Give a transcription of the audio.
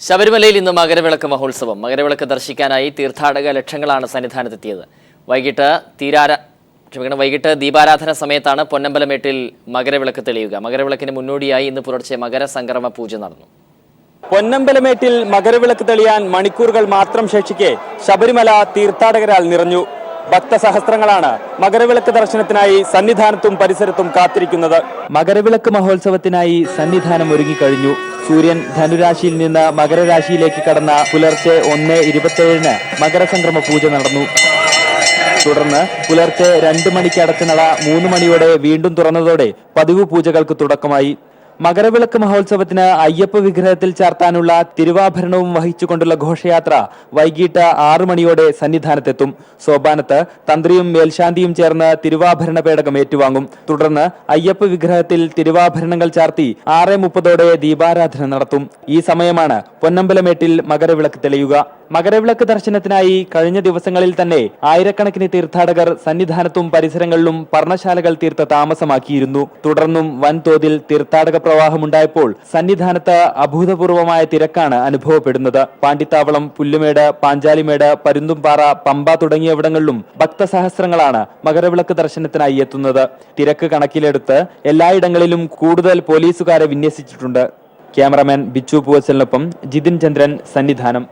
ശബരിമലയിൽ ഇന്ന് മകരവിളക്ക് മഹോത്സവം. മകരവിളക്ക് ദർശിക്കാനായി തീർത്ഥാടക ലക്ഷങ്ങളാണ് സന്നിധാനത്തെത്തിയത്. വൈകിട്ട് ദീപാരാധന സമയത്താണ് പൊന്നമ്പലമേട്ടിൽ മകരവിളക്ക് തെളിയുക. മകരവിളക്കിന് മുന്നോടിയായി ഇന്ന് പുലർച്ചെ മകരസംക്രമ പൂജ നടന്നു. പൊന്നമ്പലമേട്ടിൽ മകരവിളക്ക് തെളിയാൻ മണിക്കൂറുകൾ മാത്രം ശേഷിക്കെ ശബരിമല തീർത്ഥാടകരാൽ നിറഞ്ഞു. ഭക്തസഹസ്രങ്ങളാണ് മകരവിളക്ക് ദർശനത്തിനായി സന്നിധാനത്തും പരിസരത്തും കാത്തിരിക്കുന്നത്. മകരവിളക്ക് മഹോത്സവത്തിനായി സന്നിധാനം ഒരുങ്ങിക്കഴിഞ്ഞു. സൂര്യൻ ധനുരാശിയിൽ നിന്ന് മകരരാശിയിലേക്ക് കടന്ന പുലർച്ചെ 1:27 മകരസംക്രമ പൂജ നടന്നു. തുടർന്ന് പുലർച്ചെ 2 മണിക്ക് അടച്ച നട 3 മണിയോടെ വീണ്ടും തുറന്നതോടെ പതിവ് പൂജകൾക്ക് തുടക്കമായി. മകരവിളക്ക് മഹോത്സവത്തിന് അയ്യപ്പ വിഗ്രഹത്തിൽ ചാർത്താനുള്ള തിരുവാഭരണവും വഹിച്ചുകൊണ്ടുള്ള ഘോഷയാത്ര വൈകിട്ട് 6 മണിയോടെ സന്നിധാനത്തെത്തും. സോപാനത്ത് തന്ത്രിയും മേൽശാന്തിയും ചേർന്ന് തിരുവാഭരണ പേടകം ഏറ്റുവാങ്ങും. തുടർന്ന് അയ്യപ്പ വിഗ്രഹത്തിൽ തിരുവാഭരണങ്ങൾ ചാർത്തി 6:30 ദീപാരാധന നടത്തും. ഈ സമയമാണ് പൊന്നമ്പലമേട്ടിൽ മകരവിളക്ക് തെളിയുക. മകരവിളക്ക് ദർശനത്തിനായി കഴിഞ്ഞ ദിവസങ്ങളിൽ തന്നെ ആയിരക്കണക്കിന് തീർത്ഥാടകർ സന്നിധാനത്തും പരിസരങ്ങളിലും പർണശാലകൾ തീർത്ത് താമസമാക്കിയിരുന്നു. തുടർന്നും വൻതോതിൽ തീർത്ഥാടക പ്രവാഹമുണ്ടായപ്പോൾ സന്നിധാനത്ത് അഭൂതപൂർവമായ തിരക്കാണ് അനുഭവപ്പെടുന്നത്. പാണ്ടിത്താവളം, പുല്ലുമേട്, പാഞ്ചാലിമേട്, പരുന്തുംപാറ, പമ്പ തുടങ്ങിയവിടങ്ങളിലും ഭക്തസഹസ്രങ്ങളാണ് മകരവിളക്ക് ദർശനത്തിനായി എത്തുന്നത്. തിരക്ക് കണക്കിലെടുത്ത് എല്ലായിടങ്ങളിലും കൂടുതൽ പോലീസുകാരെ വിന്യസിച്ചിട്ടുണ്ട്. ക്യാമറമാൻ ബിച്ചു പൂവച്ചലിനൊപ്പം ജിതിൻ ചന്ദ്രൻ, സന്നിധാനം.